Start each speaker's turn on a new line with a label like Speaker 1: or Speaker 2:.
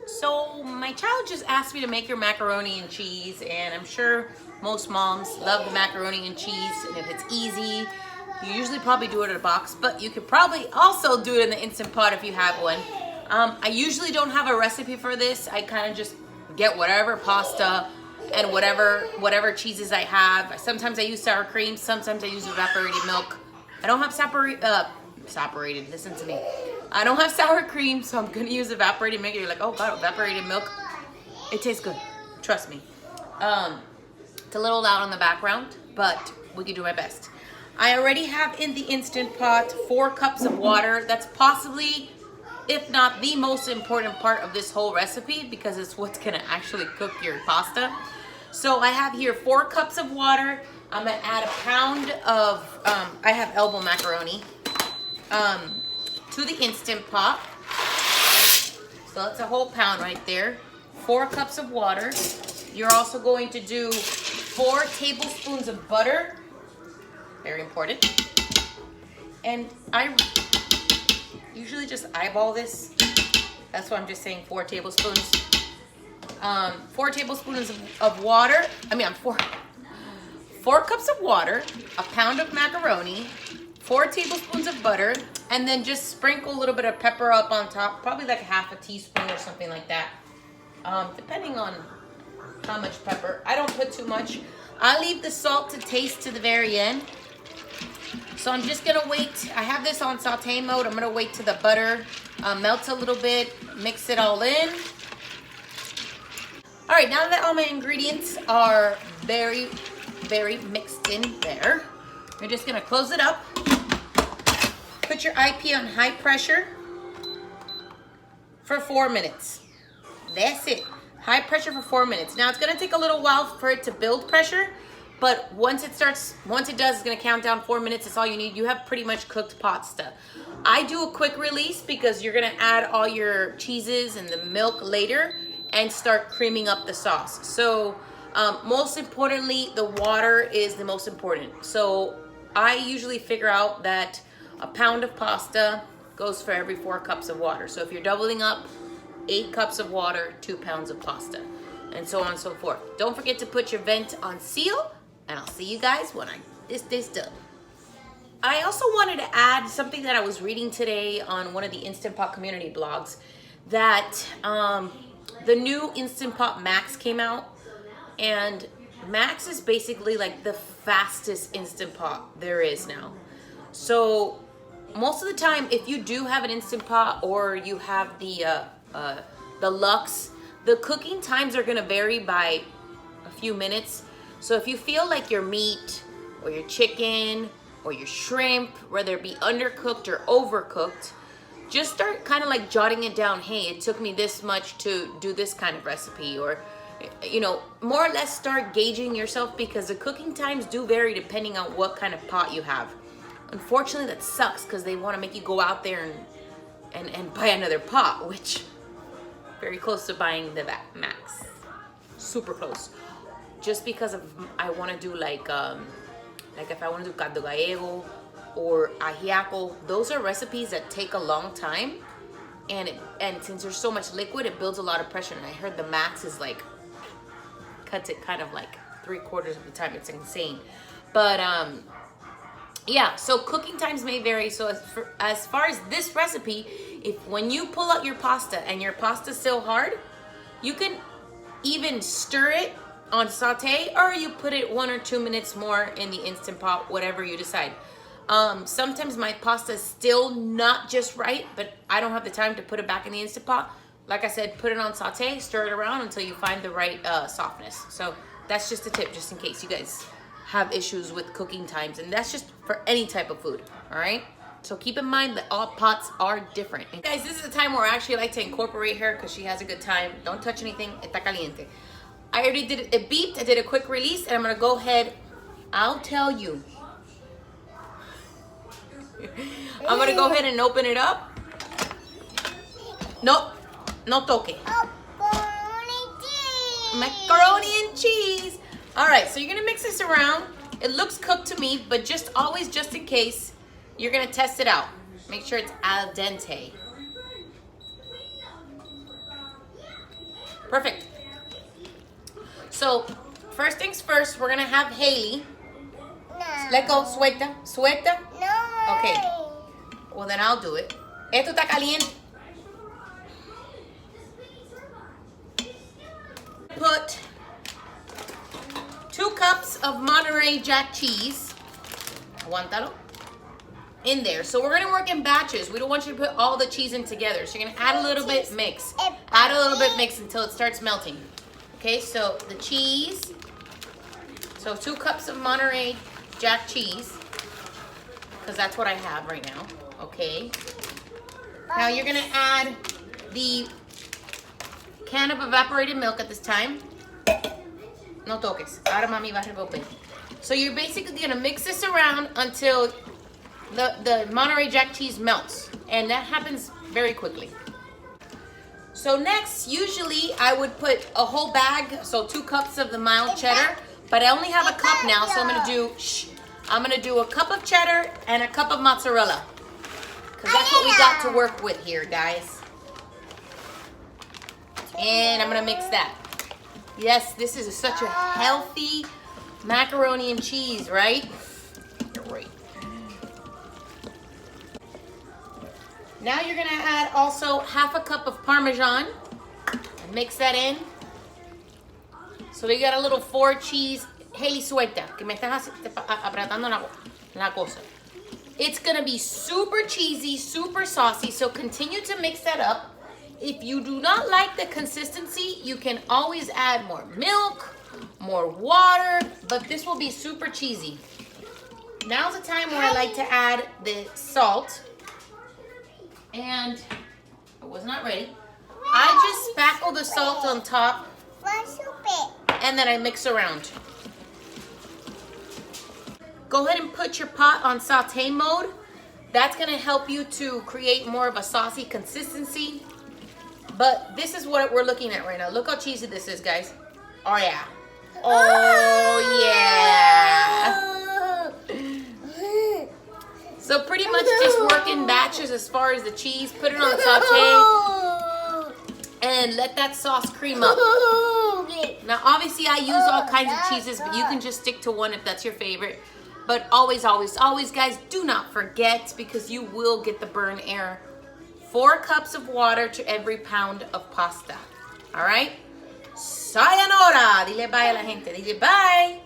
Speaker 1: So my child just asked me to make her macaroni and cheese, and I'm sure most moms love the macaroni and cheese, and if it's easy, you usually probably do it in a box, but you could probably also do it in the Instant Pot if you have one. I usually don't have a recipe for this. I kind of just get whatever pasta and whatever cheeses I have. Sometimes I use sour cream, sometimes I use evaporated milk. I don't have separated, listen to me. I don't have sour cream, so I'm gonna use evaporated milk. You're like, oh God, evaporated milk. It tastes good, trust me. It's a little loud on the background, but we can do my best. I already have in the Instant Pot 4 cups of water. That's possibly, if not the most important part of this whole recipe, because it's what's gonna actually cook your pasta. So I have here 4 cups of water. I'm gonna add a pound of, I have elbow macaroni, to the Instant Pot. So that's a whole pound right there. 4 cups of water. You're also going to do 4 tablespoons of butter. Very important. And I usually just eyeball this. That's why I'm just saying 4 tablespoons. 4 tablespoons of water. I mean, 4 cups of water, a pound of macaroni, 4 tablespoons of butter, and then just sprinkle a little bit of pepper up on top, probably like half a teaspoon or something like that, depending on how much pepper. I don't put too much. I leave the salt to taste to the very end. So I'm just gonna wait. I have this on saute mode. I'm gonna wait till the butter melts a little bit, mix it all in. All right, now that all my ingredients are very, very mixed in there, you're just gonna close it up. Put your IP on high pressure for 4 minutes. That's it. High pressure for 4 minutes. Now it's gonna take a little while for it to build pressure, but once it does, it's gonna count down 4 minutes. That's all you need. You have pretty much cooked pasta. I do a quick release because you're gonna add all your cheeses and the milk later and start creaming up the sauce. So most importantly, the water is the most important. So I usually figure out that a pound of pasta goes for every 4 cups of water. So if you're doubling up, 8 cups of water, 2 pounds of pasta, and so on and so forth. Don't forget to put your vent on seal, and I'll see you guys when this done. I also wanted to add something that I was reading today on one of the Instant Pot community blogs, that the new Instant Pot Max came out, and Max is basically like the fastest Instant Pot there is now. So most of the time, if you do have an Instant Pot or you have the Luxe, the cooking times are gonna vary by a few minutes. So if you feel like your meat or your chicken or your shrimp, whether it be undercooked or overcooked, just start kind of like jotting it down. Hey, it took me this much to do this kind of recipe, or you know, more or less start gauging yourself, because the cooking times do vary depending on what kind of pot you have. Unfortunately, that sucks because they want to make you go out there and buy another pot, which very close to buying the Max, super close. Just because of I want to do like if I want to do caldo gallego or ajiaco, those are recipes that take a long time, and since there's so much liquid, it builds a lot of pressure. And I heard the Max is like cuts it kind of like 3/4 of the time. It's insane, but yeah, so cooking times may vary. So as far as this recipe, if when you pull out your pasta and your pasta's still hard, you can even stir it on saute, or you put it 1 or 2 minutes more in the Instant Pot, whatever you decide. Sometimes my pasta is still not just right, but I don't have the time to put it back in the Instant Pot. Like I said, put it on saute, stir it around until you find the right softness. So that's just a tip, just in case you guys have issues with cooking times, and that's just for any type of food. All right, so keep in mind that all pots are different. And guys, this is the time where I actually like to incorporate her because she has a good time. Don't touch anything, está caliente. I already did it beeped. I did a quick release, and I'm gonna go ahead. I'll tell you. I'm gonna go ahead and open it up. Nope, no toque. Macaroni and cheese. All right, so you're gonna mix this around. It looks cooked to me, but just always, just in case, you're gonna test it out. Make sure it's al dente. Perfect. So, first things first, we're gonna have Haley.
Speaker 2: No.
Speaker 1: Let go, suelta, suelta.
Speaker 2: No.
Speaker 1: Okay. Well, then I'll do it. Esto está caliente. Put 2 cups of Monterey Jack cheese. Aguántalo. In there. So we're gonna work in batches. We don't want you to put all the cheese in together. So you're gonna add a little bit, mix. Add a little bit, mix until it starts melting. Okay, so the cheese. So 2 cups of Monterey Jack cheese. Because that's what I have right now. Okay. Now you're gonna add the can of evaporated milk at this time. No toques. Ahora mami va a revolver. So you're basically gonna mix this around until the Monterey Jack cheese melts, and that happens very quickly. So next, usually I would put a whole bag, so 2 cups of the mild cheddar, but I only have a cup now, so I'm gonna do a cup of cheddar and a cup of mozzarella, because that's what we got to work with here, guys. And I'm gonna mix that. Yes, this is such a healthy macaroni and cheese, right? Great. Now you're gonna add also half a cup of Parmesan and mix that in. So you got a little 4 cheese. Haley, suelta, que me estás apretando la cosa. It's gonna be super cheesy, super saucy, so continue to mix that up. If you do not like the consistency, you can always add more milk, more water, but this will be super cheesy. Now's the time where I like to add the salt. And I was not ready. I just spackle the salt on top, and then I mix around. Go ahead and put your pot on saute mode. That's gonna help you to create more of a saucy consistency. But this is what we're looking at right now. Look how cheesy this is, guys. Oh yeah. Oh yeah. So pretty much just work in batches as far as the cheese. Put it on saute and let that sauce cream up. Now obviously I use all kinds of cheeses, but you can just stick to one if that's your favorite. But always, always, always, guys, do not forget, because you will get the burn air, 4 cups of water to every pound of pasta. All right? Sayonara. Dile bye a la gente. Dile bye.